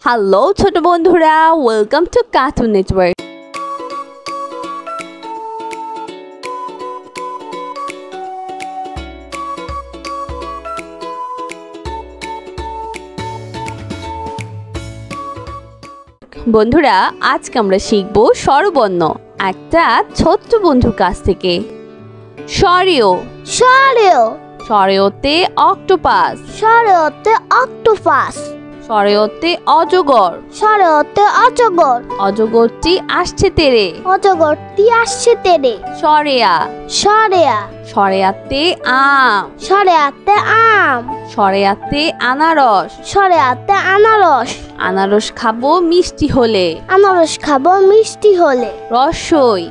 Hello ছোট বন্ধুরা, welcome to cartoon network. বন্ধুরা, আজকে আমরা শিখব স্বরবর্ণ একটা ছোট্ট বন্ধুর কাছ থেকে। স্বরেও স্বরেওতে অক্টোপাস, স্বরেওতে অজগর, অজগরটি আসছে তেরে, স্বরেয়া স্বরেয়াতে আম, স্বরেয়াতে আনারস, আনারস খাবো মিষ্টি হলে, রসই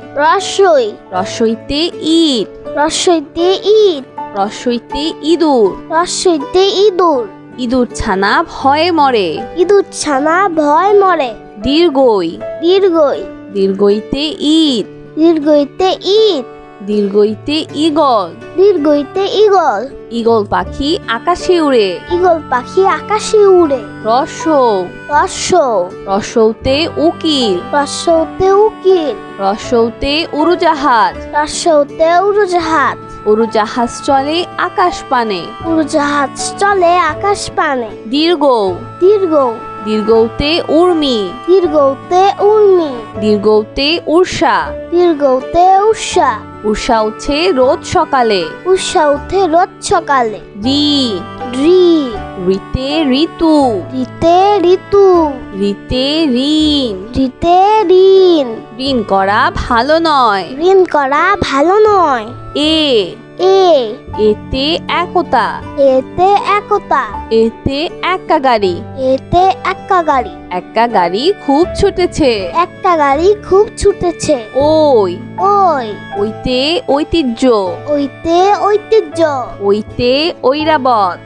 রসইতে ইট, রসইতে ইঁদুর, ইঁদুর ছানা ভয়ে মরে, দীর্ঘই দীর্ঘইতে ইট, দীর্ঘইতে ঈগল, ঈগল পাখি আকাশে উড়ে, রসৌ রসৌতে উকিল, রসৌতে উড়োজাহাজ, উড়োজাহাজ চলে আকাশ পানে, দীর্ঘৌ দীর্ঘৌতে উর্মি, দীর্ঘৌতে উর্ষা, উষা উঠে রোজ সকালে, রিতে ঋতু, রিতে ঋণ করা ভালো নয়, এতে একতা, এতে একা গাড়ি, একা গাড়ি খুব ছুটেছে, ওইতে ঐতিহ্য, ওইতে ঐরাবত,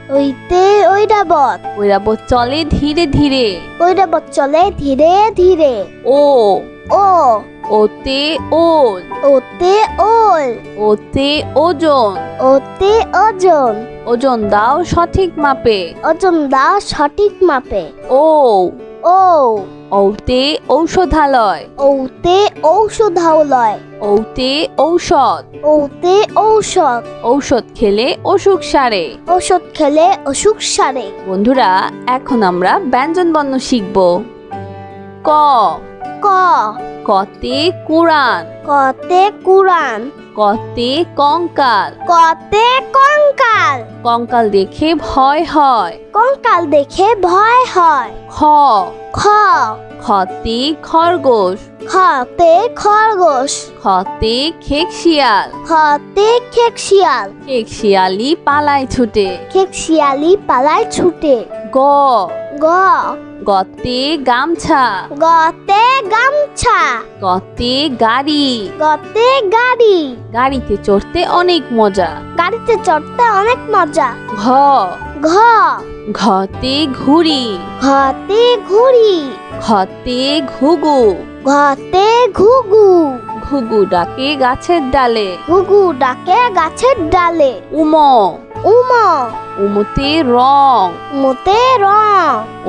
ঐরাবত চলে ধীরে ধীরে, ওতে ওল, ওতে ওজন, ওজন দাও সঠিক মাপে, ওতে ঔষধালয়, ওতে ঔষধ, ঔষধ খেলে অসুখ সারে। বন্ধুরা, এখন আমরা ব্যঞ্জন বর্ণ শিখব। ক কতে কুরআন, কতে কঙ্কাল, কঙ্কাল দেখে ভয় হয়, খ খতে খরগোশ, খতে খেকশিয়াল, খেকশিয়ালি পালায় ছুটে, গ গতে গামছা, গতে গাড়ি, গাড়িতে চড়তে অনেক মজা, ঘ ঘতে ঘুড়ি, ঘতে ঘুঘু, ঘুঘু ডাকে গাছের ডালে, উমতে রং,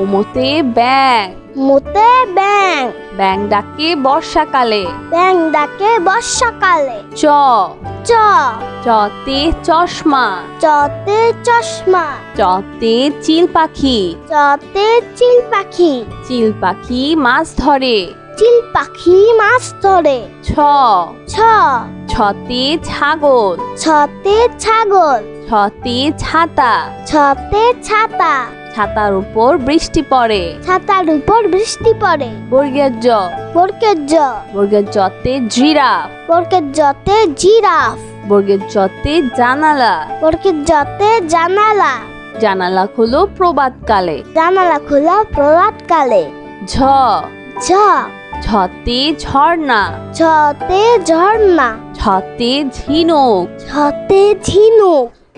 উমতে ব্যাং, ব্যাং ডাকে বর্ষাকালে, চ চতে চশমা, চতে চিল পাখি, চিল পাখি মাছ ধরে, ছ ছতে ছাগল, ছতে ছাতা, ছাতার উপর বৃষ্টি পড়ে, বর্গের জ, বর্গের জতে জিরাফ, বর্গের জতে জানালা, জানালা খোলো প্রভাতকালে, ঝ ঝতে ঝর্ণা, ঝতে ঝিনুক,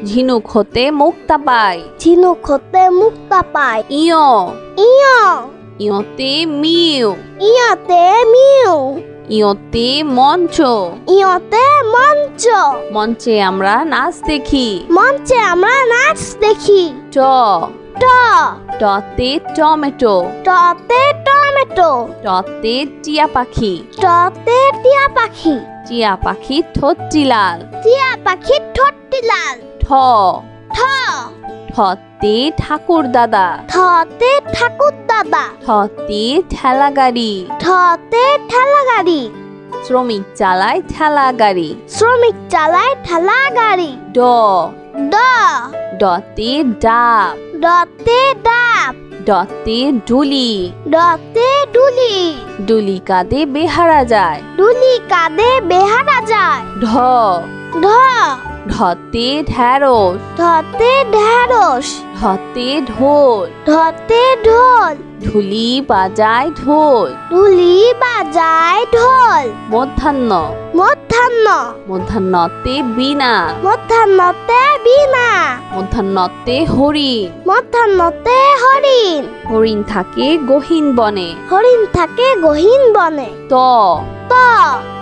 ঝিনুক হতে মুক্তা পায়, ইয় ইয়তে মিউ, ইয়তে মঞ্চ, মঞ্চে আমরা নাচ দেখি, চ ট টতে টমেটো টতে টমেটো টতে টিয়া পাখি টতে টিয়া পাখি টিয়া পাখি ঠোঁটটি লাল টিয়া পাখির ঠোঁটটি লাল ঠ ঠ ঠতে ঠাকুর দাদা ঠতে ঠাকুর দাদা ঠতে ঠেলা গাড়ি ঠতে ঠেলা গাড়ি শ্রমিক চালায় ঠেলা গাড়ি শ্রমিক চালায় ঠেলা গাড়ি ড ড ডতে ডাব ডতে ডাব ডতে ডুলি ডতে ডুলি ডুলি কাঁধে বেহারা যায় ডুলি কাঁধে বেহারা যায় ঢ ঢ ঢতে ঢেঁড়স ঢতে ঢেঁড়স ঢতে ঢোল ঢতে ঢোল ঢুলি বাজায় ঢোল ঢুলি বাজায় ঢোল মধ্যাহ্ন মধ্যাহ্ন মধ্যাহ্নতে বীণা মধ্যাহ্নতে বীণা মধ্যাহ্নতে হরিণ মধ্যাহ্নতে হরিণ হরিণ থাকে গহীন বনে হরিণ থাকে গহীন বনে ত ত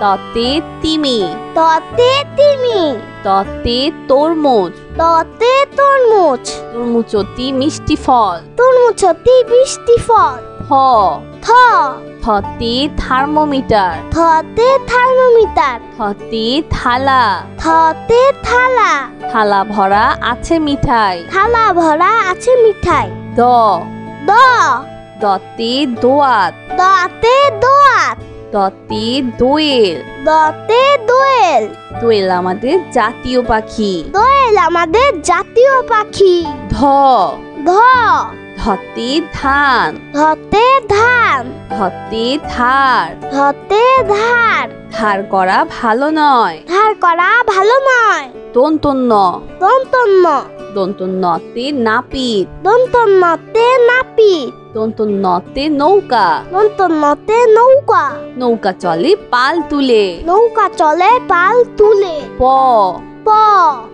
ততে তিমি ততে তিমি ততে তরমুজ ততে তরমুজ তরমুজ অতি মিষ্টি ফল তরমুজ অতি মিষ্টি ফল ফ থ থতে থার্মোমিটার থতে থার্মোমিটার থতে থালা থতে থালা থালা ভরা আছে মিঠাই থালা ভরা আছে মিঠাই দ দ দতে দোয়াত দতে দোয়াত দতে দোয়েল দতে দোয়েল দোয়েল আমাদের জাতীয় পাখি দোয়েল আমাদের জাতীয় পাখি ধ ধ ধতে ধান ধতে ধান ধতে ধার ধতে ধার ধার করা ভালো নয় ধার করা ভালো নয় দন্তন্য দন্তন্য দন্তন্যতে নাপিত দন্তন্যতে নাপিত দন্তন্যতে নৌকা দন্তন্যতে নৌকা নৌকা চলে পাল তুলে নৌকা চলে পাল তুলে প প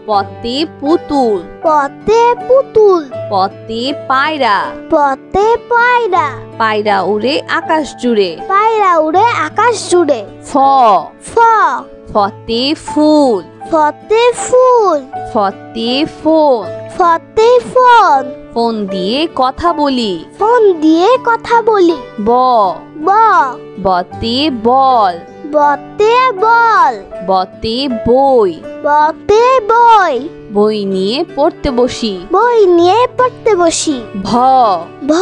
পতে পুতুল পতে পুতুল পতে পায়রা পতে পায়রা পায়রা উড়ে আকাশ জুড়ে পায়রা উড়ে আকাশ জুড়ে ফ ফ ফতে ফুল ফতে ফুল ফতে ফোন ফতে ফোন ফোন দিয়ে কথা বলি ফোন দিয়ে কথা বলি ব ব বতে বল বতে বল বতে বই বতে বই বই নিয়ে পড়তে বসি বই নিয়ে পড়তে বসি ভ ভ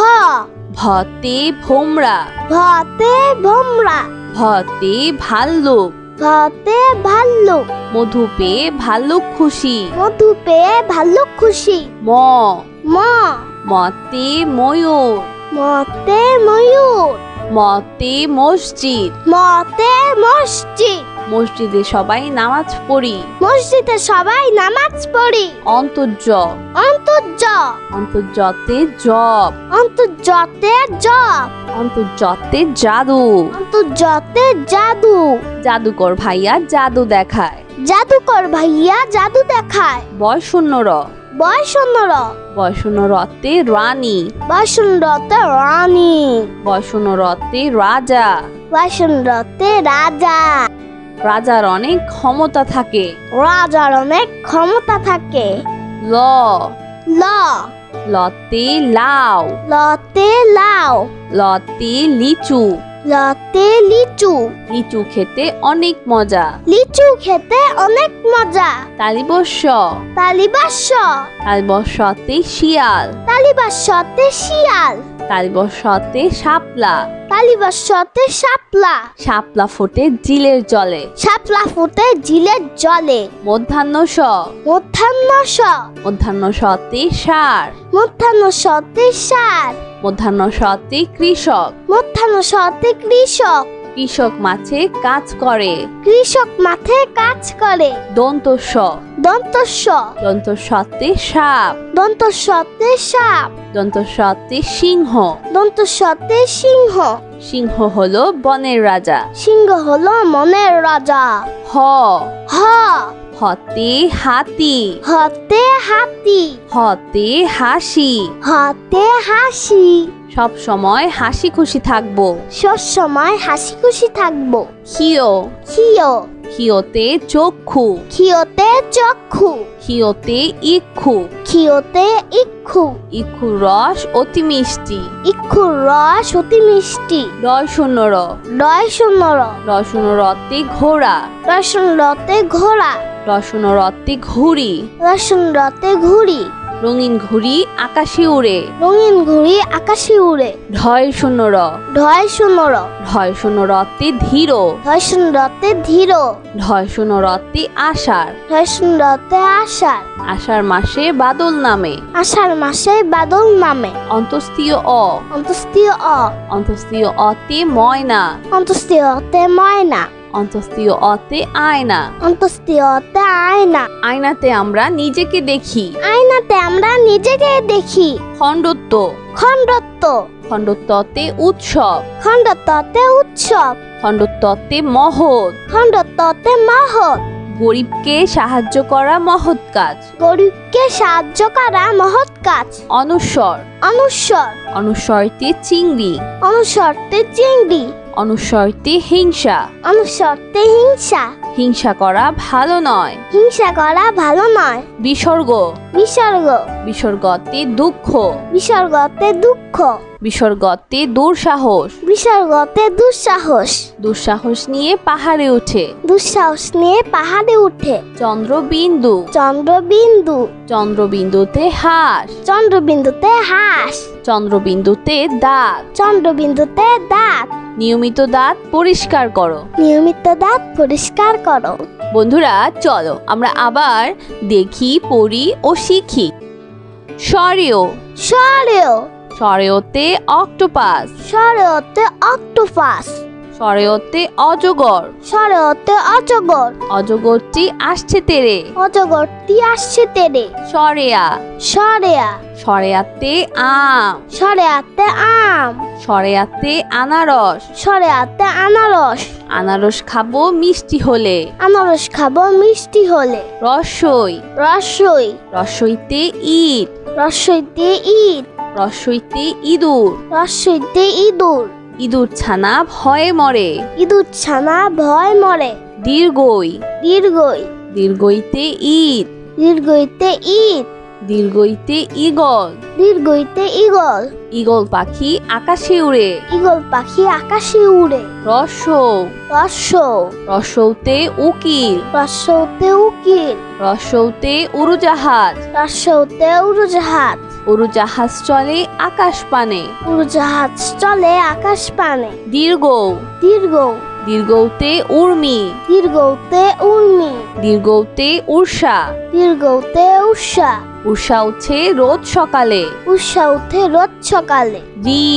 ভতে ভোমরা ভতে ভোমরা ভতে ভাল্লুক ভতে ভাল্লুক মধু পেয়ে ভাল্লুক খুশি মধু পেয়ে ভাল্লুক খুশি ম ম মতে ময়ূর মতে ময়ূর মতে মসজিদ মতে মসজিদ মসজিদে সবাই নামাজ পড়ি মসজিদে সবাই নামাজ পড়ি অন্তর্য অন্তর্য অন্তর্যতে জব অন্তর্যতে জব অন্তর্যতে জাদু অন্তর্যতে জাদু জাদুকর ভাইয়া জাদু দেখায় জাদুকর ভাইয়া জাদু দেখায় বয়শূন্যর বয়সুন্দর বয়শূন্যরতে রানী বয়সুন্দরতে রানী বয়শূন্যরতে রাজা বয়সুন্দরতে রাজা রাজার অনেক ক্ষমতা থাকে রাজার অনেক ক্ষমতা থাকে ল ল লতে লাউ লতে লাউ লতে লিচু লতে লিচু লিচু খেতে অনেক মজা লিচু খেতে অনেক মজা তালিবস্য তালিবাস্য তালিবস্যতে শিয়াল তালিবাস্যতে শিয়াল তালিবস্যতে শাপলা তালিবাস্যতে শাপলা শাপলা ফোটে জিলের জলে শাপলা ফুটে ঝিলের জলে মধ্যাহ্ন স মধ্যাহ্ন স মধ্যাহ্ন সতে সার মধ্যাহ্ন সতে সার মধ্যাহ্ন সতে কৃষক মধ্যাহ্ন সতে কৃষক কৃষক মাঠে কাজ করে কৃষক মাঠে কাজ করে দন্তস্ব দন্তস্ব দন্তস্বতে সাপ দন্তস্বতে সাপ দন্তস্বতে সিংহ দন্তস্বতে সিংহ সিংহ হলো বনের রাজা সিংহ হলো মনের রাজা হ হ হতে হাতি হতে হাতি হতে হাসি হতে হাসি সব সময় হাসি খুশি থাকবো সব সময় হাসি খুশি থাকবো হিও হিও ক্ষিয়তে চক্ষু, ক্ষিয়তে চক্ষু, ক্ষিয়তে ইক্ষু, ক্ষিয়তে ইক্ষু, ইক্ষুর রস অতি মিষ্টি। ইক্ষুর রস অতি মিষ্টি। রয় শূন্য র, রয় শূন্য র, রয় শূন্য রতে ঘোড়া, রয় শূন্য রতে ঘোড়া, রয় শূন্য রতে ঘুড়ি, রয় শূন্য রতে ঘুড়ি, রঙিন ঘুড়ি আকাশে উড়ে। রঙিন ঘুড়ি আকাশে উড়ে। ঢয় শূন্য র, ঢয় শূন্য র, ঢয় শূন্য রতে ধীর, ঢয় শূন্য রতে ধীর, ঢয় শূন্য রতে আষাঢ়, ঢয় শূন্য রতে আষাঢ়, আষাঢ় মাসে বাদল নামে। আষাঢ় মাসে বাদল নামে। অন্তস্তীয় অ, অন্তস্তীয় অ, অন্তস্তীয় অতে ময়না, অন্তস্তীয় অতে ময়না, অন্তস্তীয় অতে আয়না। অন্তস্তীয় অতে আয়না। আয়নাতে আমরা নিজেকে দেখি। আয়নাতে আমরা নিজেকে দেখি। খণ্ডত্ব, খণ্ডত্ব, খণ্ডত্বতে উৎসব, খণ্ডত্বতে উৎসব, খণ্ডত্বতে মহৎ, খণ্ডত্বতে মহৎ, গরিবকে সাহায্য করা মহৎ কাজ। গরিবকে সাহায্য করা মহৎ কাজ। অনুস্বর, অনুস্বর, অনুস্বরতে চিংড়ি, অনুস্বরতে চিংড়ি, অনুস্বরতে হিংসা, অনুস্বরতে হিংসা, হিংসা করা ভালো নয়। হিংসা করা ভালো নয়। বিসর্গ, বিসর্গ, বিসর্গতে দুঃখ, বিসর্গতে দুঃখ, বিসর্গতে দুঃসাহস, বিসর্গতে দুঃসাহস, দুঃসাহস নিয়ে পাহাড়ে উঠে। দুঃসাহস নিয়ে পাহাড়ে উঠে। চন্দ্রবিন্দু, চন্দ্রবিন্দু, চন্দ্রবিন্দুতে হাঁস, চন্দ্রবিন্দুতে হাঁস, চন্দ্রবিন্দুতে দাঁত, চন্দ্রবিন্দুতে দাঁত। নিয়মিত দাঁত পরিষ্কার করো। নিয়মিত দাঁত পরিষ্কার করো। বন্ধুরা চলো আমরা আবার দেখি, পড়ি ও শিখি। সরেও, সরেও, সরেওতে অক্টোপাস, সরেওতে অক্টোপাস, সরেওতে অজগর, সরেওতে অজগর, অজগরটি আসছে তেরে। অজগরটি আসছে তেরে। সরেয়া, সরেয়া, সরেয়াতে আম, সরেয়াতে আম, সরেয়াতে আনারস, সরেয়াতে আনারস, আনারস খাবো মিষ্টি হলে। আনারস খাবো মিষ্টি হলে। রসই, রসই, রসইতে ইট, রসইতে ইট, রসইতে ইঁদুর, রসইতে ইঁদুর, ইঁদুর ছানা ভয়ে মরে। ইঁদুর ছানা ভয় মরে। দীর্ঘই, দীর্ঘই, দীর্ঘইতে ইট, দীর্ঘইতে ইট, দীর্ঘইতে ইগল, দীর্ঘইতে ইগল, ইগল পাখি আকাশে উড়ে। ইগল পাখি আকাশে উড়ে। রসৌ, রসৌ, রসৌতে উকিল, রসৌতে উকিল, রসৌতে উড়োজাহাজ, রসৌতে উড়োজাহাজ, উড়োজাহাজ চলে আকাশ পানে। উড়োজাহাজ চলে আকাশ পানে। দীর্ঘ, দীর্ঘ, দীর্ঘতে উর্মি, দীর্ঘতে উর্মি, দীর্ঘতে উর্ষা, দীর্ঘতে উষা, উষা উঠছে রোজ সকালে। উষা উঠে রোজ সকালে। রি,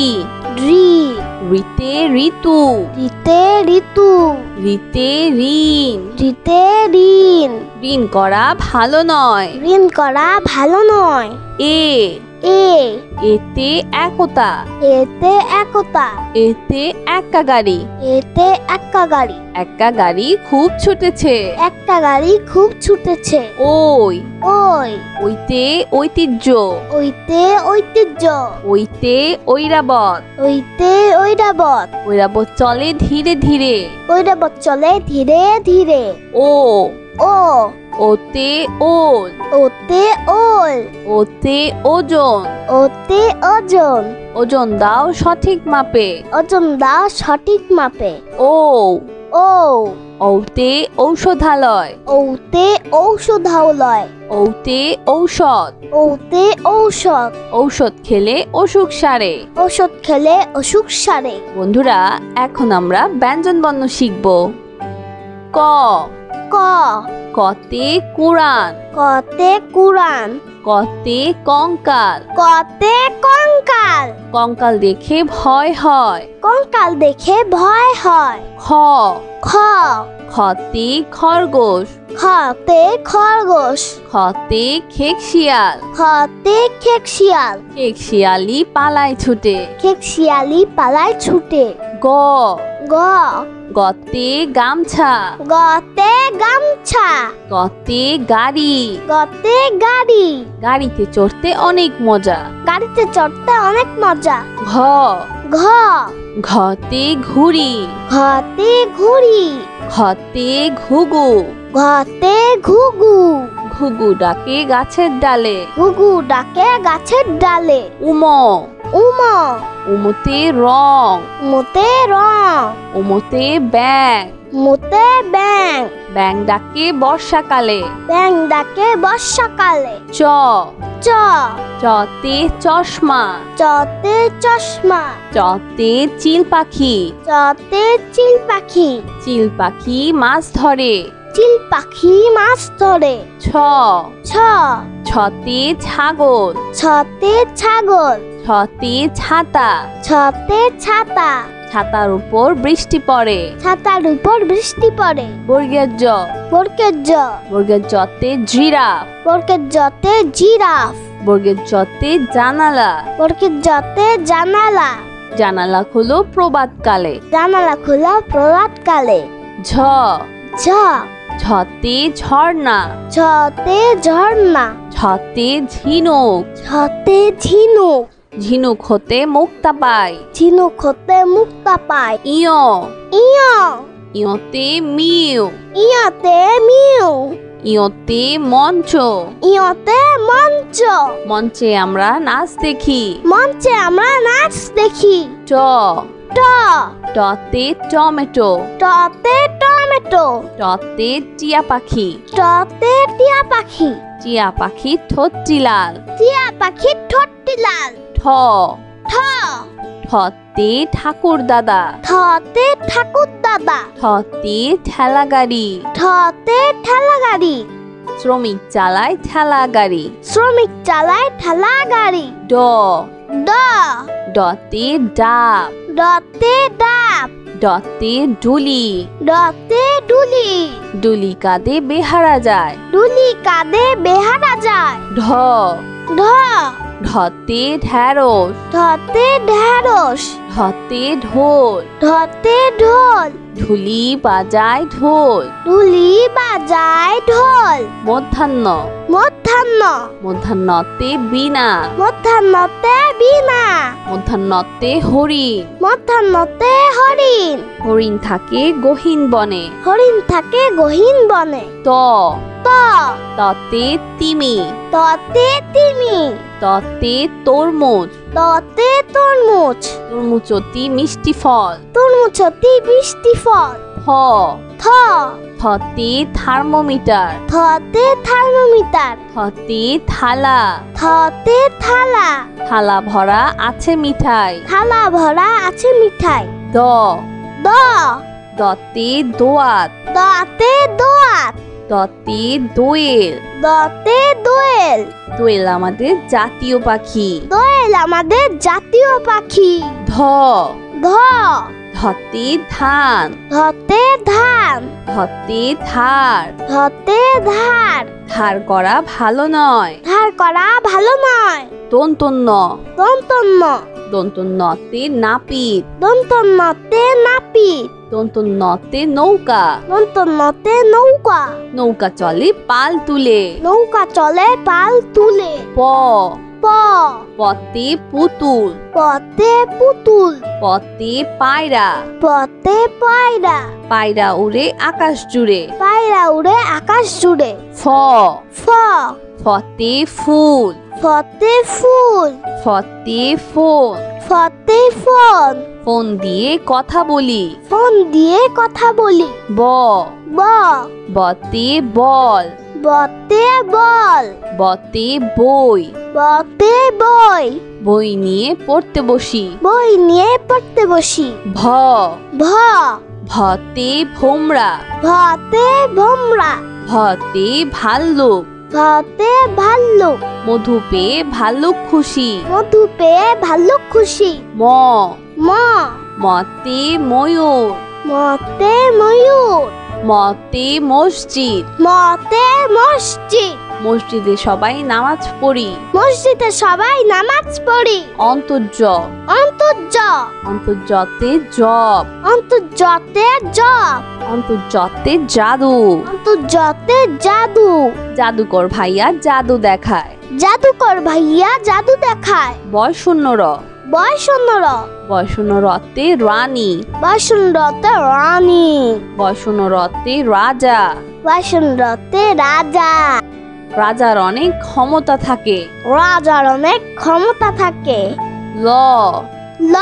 রি, ঋতে ঋতু, রিতে ঋতু, ঋতে ঋণ, রিতে ঋণ, ঋণ করা ভালো নয়। ঋণ করা ভালো নয়। এ, এ, এতে একতা, এতে একতা, এতে একা গাড়ি, এতে একা গাড়ি, একা গাড়ি খুব ছুটেছে। একটা গাড়ি খুব ছুটেছে। ওই, ওই, ওইতে ঐতিহ্য, ওইতে ঐতিহ্য, ওইতে ঐরাবত, ওইতে ঐরাবত, ঐরাবত চলে ধীরে ধীরে। ঐরাবত চলে ধীরে ধীরে। ও, ও, ওতে ওল, ওতে ওল, ওতে ওজন, ওতে ওজন, ওজন দাও সঠিক মাপে। ওজন দাও সঠিক মাপে। ও, ও, ওতে ঔষধালয়, ওতে ঔষধালয়, ওতে ঔষধ, ওতে ঔষধ, ঔষধ খেলে অসুখ সারে। ওষুধ খেলে অসুখ সারে। বন্ধুরা এখন আমরা ব্যঞ্জনবর্ণ শিখব। ক, ক, কতে কুরআন, কতে কুরআন, কতে কঙ্কাল, কতে কঙ্কাল, কঙ্কাল দেখে ভয় হয়। কঙ্কাল দেখে ভয় হয়। খ, খ, খতে খরগোশ, খতে খরগোশ, খতে খেকশিয়াল, খতে খেকশিয়াল, খেকশিয়ালি পালায় ছুটে। খেকশিয়ালি পালায় ছুটে। গ, গ, গতে গামছা, গতে গামছা, গতে গাড়ি, গতে গাড়ি, গাড়িতে চড়তে অনেক মজা। গাড়িতে চড়তে অনেক মজা। ঘ, ঘ, ঘতে ঘুড়ি, ঘতে ঘুড়ি, ঘতে ঘুঘু, ঘতে ঘুঘু, ঘুঘু ডাকে গাছের ডালে। ঘুঘু ডাকে গাছের ডালে। উমো, উমো, উমোতে রং, মোতে রং, উমোতে ব্যাং, মোতে ব্যাং, ব্যাং ডাকে বর্ষাকালে। ব্যাং ডাকে বর্ষাকালে। চ, চ, চতে চশমা, চতে চশমা, চতে চিল পাখি, চতে চিল পাখি, চিল পাখি মাছ ধরে। চিল পাখি মাছ ধরে। ছ, ছ, ছতে ছাগল, ছতে ছাগল, ছতে ছাতা, ছতে ছাতা, ছাতার উপর বৃষ্টি পড়ে। ছাতার উপর বৃষ্টি পড়ে। বর্গের জ, বর্গের জ, বর্গের জতে জিরাফ, বর্গের জতে জিরাফ, বর্গের জতে জানালা, বর্গের জতে জানালা, জানালা হলো প্রভাতকালে। জানালা খোলা প্রভাতকালে। ঝ, ঝ, ঝতে ঝর্ণা, ঝতে ঝর্ণা, ঝতে ঝিনুক, ঝতে ঝিনুক, ঝিনুক হতে মুক্তা পায়। ঝিনুক হতে মুক্তা পায়। ইয়, ইয়, ইয়তে মিউ, ইয়তে মিউ, ইয়তে মঞ্চ, ইয়তে মঞ্চ, মঞ্চে আমরা নাচ দেখি। মঞ্চে আমরা নাচ দেখি। ট, ট, টতে টমেটো, টতে টমেটো, টতে টিয়া পাখি, টতে টিয়া পাখি, টিয়া পাখি ঠোঁটটি লাল। টিয়া পাখির ঠোঁটটি লাল। ঠ, ঠ, ঠতে ঠাকুর দাদা, ঠতে ঠাকুর দাদা, ঠতে ঠেলা গাড়ি, ঠতে ঠেলা গাড়ি, শ্রমিক চালায় ঠেলা গাড়ি। শ্রমিক চালায় ঠেলা গাড়ি। ড, ড, ডতে ডাব, ডতে ডাব, ডতে ডুলি, ডতে ডুলি, ডুলি কাঁধে বেহারা যায়। ডুলি কাঁধে বেহারা যায়। ঢ, ঢ, ঢতে ঢেঁড়স, ঢতে ঢেঁড়স, ঢতে ঢোল, ঢতে ঢোল, ঢুলি বাজায় ঢোল। ঢুলি বাজায় ঢোল। মধ্যাহ্ন, মধ্যাহ্ন, মধ্যাহ্নতে বীণা, মধ্যাহ্নতে বীণা, মধ্যাহ্নতে হরিণ, মধ্যাহ্নতে হরিণ, হরিণ থাকে গহীন বনে। হরিণ থাকে গহীন বনে। ত, ত, ততে তিমি, ততে তিমি, ততে তরমুজ, ততে তরমুজ, তরমুজ অতি মিষ্টি ফল। তরমুজ অতি মিষ্টি ফল। থ, থ, থতে থার্মোমিটার, থতে থার্মোমিটার, থতে থালা, থতে থালা, থালা ভরা আছে মিঠাই। থালা ভরা আছে মিঠাই। দ, দ, দতে দোয়াত, দতে দোয়াত, দতে দোয়েল, দতে দোয়েল, দোয়েল আমাদের জাতীয় পাখি। দোয়েল আমাদের জাতীয় পাখি। ধ, ধ, ধতে ধান, ধতে ধান, ধতে ধার, ধতে ধার, ধার করা ভালো নয়। ধার করা ভালো নয়। দন্তন্য, দন্তন্য, দন্তন্যতে নাপিত, দন্তন্যতে নাপিত, দন্তন্যতে নৌকা, দন্তন্যতে নৌকা, নৌকা চলে পাল তুলে। নৌকা চলে পাল তুলে। প, প, পতে পুতুল, পতে পুতুল, পতে পায়রা, পতে পায়রা, পায়রা উড়ে আকাশ জুড়ে। পায়রা উড়ে আকাশ জুড়ে। ফ, ফ, ফতে ফুল, ফতে ফুল, ফতে ফোন, ফতে ফোন, ফোন দিয়ে কথা বলি। ফোন দিয়ে কথা বলি। ব, ব, বতে বল, বতে বল, বতে বই, বতে বই, বই নিয়ে পড়তে বসি। বই নিয়ে পড়তে বসি। ভ, ভ, ভতে ভোমরা, ভতে ভোমরা, ভতে ভাল্লুক, ভতে ভাল্লুক, মধু পেয়ে ভাল্লুক খুশি। মধু পেয়ে ভাল্লুক খুশি। ম, ম, মতে ময়ূর, মতে ময়ূর, মতে মসজিদ, মতে মসজিদ, মসজিদে সবাই নামাজ পড়ি। মসজিদে সবাই নামাজ পড়ি। অন্তর্য, অন্তর্য, অন্তর্যতে জব, অন্তর্যতে জব, অন্তর্যতে জাদু, অন্তর্যতে জাদু, জাদুকর ভাইয়া জাদু দেখায়। জাদুকর ভাইয়া জাদু দেখায়। বয় শূন্য র, বয়সন্ন র। বয়সন্ন রতে রানী। বয়সন্ন রতে রানী। বয়সন্ন রতে রাজা। বয়সন্ন রতে রাজা। রাজার অনেক ক্ষমতা থাকে। রাজার অনেক ক্ষমতা থাকে। ল। ল।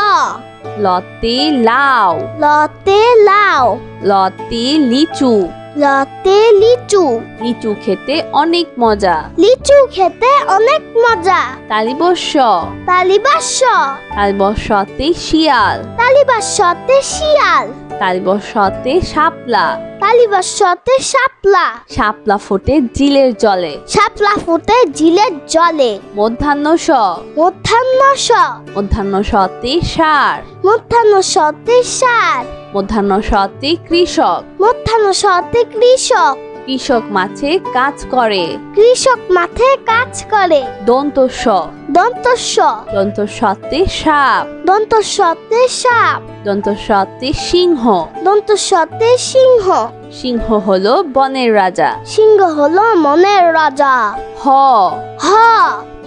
লতে লাউ। লতে লাউ। লতে লিচু। লতে লিচু। লিচু খেতে অনেক মজা। লিচু খেতে অনেক মজা। তালিবস্য। তালিবাস্য। তালিবস্যতে শিয়াল। তালিবাস্যতে শিয়াল। তালিবস্যতে শাপলা। তালিবাস্যতে শাপলা। শাপলা ফোটে জিলের জলে। শাপলা ফুটে ঝিলের জলে। মধ্যাহ্ন স। মধ্যাহ্ন স। মধ্যাহ্ন সতে সার। মধ্যাহ্ন সতে সার। মধ্যাহ্ন সতে কৃষক। মধ্যাহ্ন সতে কৃষক। কৃষক মাঠে কাজ করে। কৃষক মাঠে কাজ করে। দন্ত স। দন্ত স। দন্ত সতে সাপ। দন্ত সতে সাপ। দন্ত সতে সিংহ। দন্ত সতে সিংহ। সিংহ হলো বনের রাজা। সিংহ হলো মনের রাজা। হ। হ।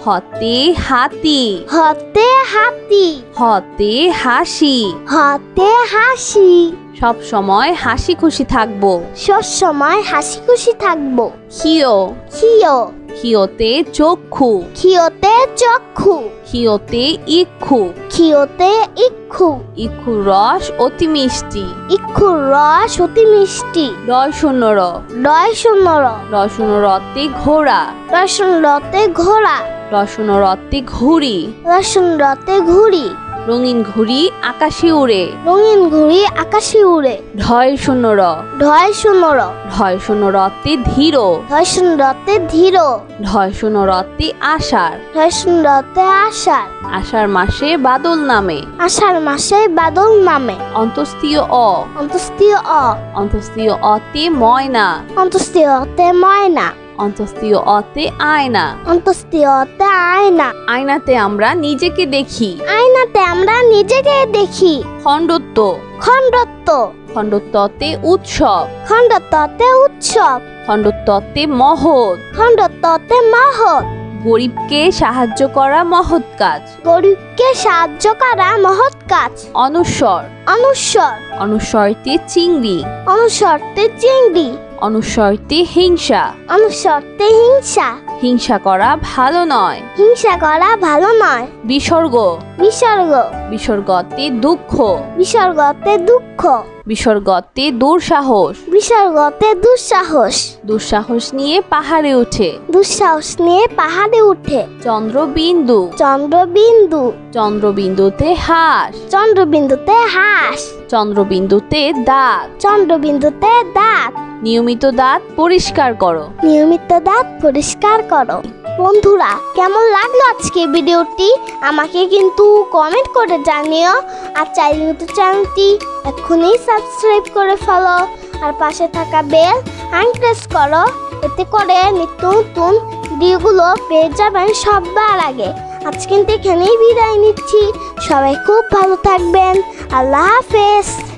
হতে হাতি। হতে হাতি। হতে হাসি। হতে হাসি। সব সময় হাসি খুশি থাকবো। সব সময় হাসি খুশি থাকবো। ক্ষিয়। ক্ষিয়। ক্ষিয়তে চক্ষু। ক্ষিয়তে চক্ষু। ক্ষিয়তে ইক্ষু। ক্ষিয়তে ইক্ষু। ইক্ষুর রস অতি মিষ্টি। ইক্ষুর রস অতি মিষ্টি। রয় শূন্য র। রয় শূন্য র। রয় শূন্য রতে ঘোড়া। রসুন রতে ঘোড়া। রয় শূন্য রতে ঘুড়ি। রসুন রতে ঘুড়ি। রঙিন ঘুড়ি আকাশে উড়ে। রঙিন ঘুড়ি আকাশে উড়ে। ঢয় শূন্য র। ঢয় শূন্য র। ঢয় শূন্য রতে ধীর। রসুন রতে ধীর। ঢয় শূন্য রতে আষাঢ়। রসুন রতে আষাঢ়। আষাঢ় মাসে বাদল নামে। আষাঢ় মাসে বাদল নামে। অন্তস্তীয় অ। অন্তস্তীয় অ। অন্তস্তীয় অতে ময়না। অন্তস্তীয় অতে ময়না। অন্তস্তীয় অতে আয়না। অন্তস্তীয় অতে আয়না। আয়নাতে আমরা নিজেকে দেখি। আয়নাতে আমরা নিজেকে দেখি। খণ্ডত্ব। খণ্ডত্ব। খণ্ডত্বতে উৎসব। খণ্ডত্বতে উৎসব। খণ্ডত্বতে মহৎ। খণ্ডত্বতে মহৎ। গরিবকে সাহায্য করা মহৎ কাজ। গরিবকে সাহায্য করা মহৎ কাজ। অনুস্বর। অনুস্বর। অনুস্বরতে চিংড়ি। অনুস্বরতে চিংড়ি। অনুস্বরতে হিংসা। অনুস্বরতে হিংসা। হিংসা করা ভালো নয়। হিংসা করা ভালো নয়। বিসর্গ। বিসর্গ। বিসর্গতে দুঃখ। বিসর্গতে দুঃখ। বিসর্গতে দুঃসাহস। বিসর্গতে দুঃসাহস। দুঃসাহস নিয়ে পাহাড়ে উঠে। দুঃসাহস নিয়ে পাহাড়ে উঠে। চন্দ্রবিন্দু। চন্দ্রবিন্দু। চন্দ্রবিন্দুতে হাঁস। চন্দ্রবিন্দুতে হাঁস। চন্দ্রবিন্দুতে দাঁত। চন্দ্রবিন্দুতে দাঁত। নিয়মিত দাঁত পরিষ্কার করো। নিয়মিত দাঁত পরিষ্কার করো। বন্ধুরা, কেমন লাগলো আজকে ভিডিওটি আমাকে কিন্তু কমেন্ট করে জানিও। আর চাইলে কিন্তু চ্যানেলটি এক্ষুনি সাবস্ক্রাইব করে ফেলো। আর পাশে থাকা বেল প্রেস করো। এতে করে নিত্য নতুন ভিডিওগুলো পেয়ে যাবেন সবার আগে। আজ কিন্তু এখানেই বিদায় নিচ্ছি। সবাই খুব ভালো থাকবেন। আল্লাহ হাফেজ।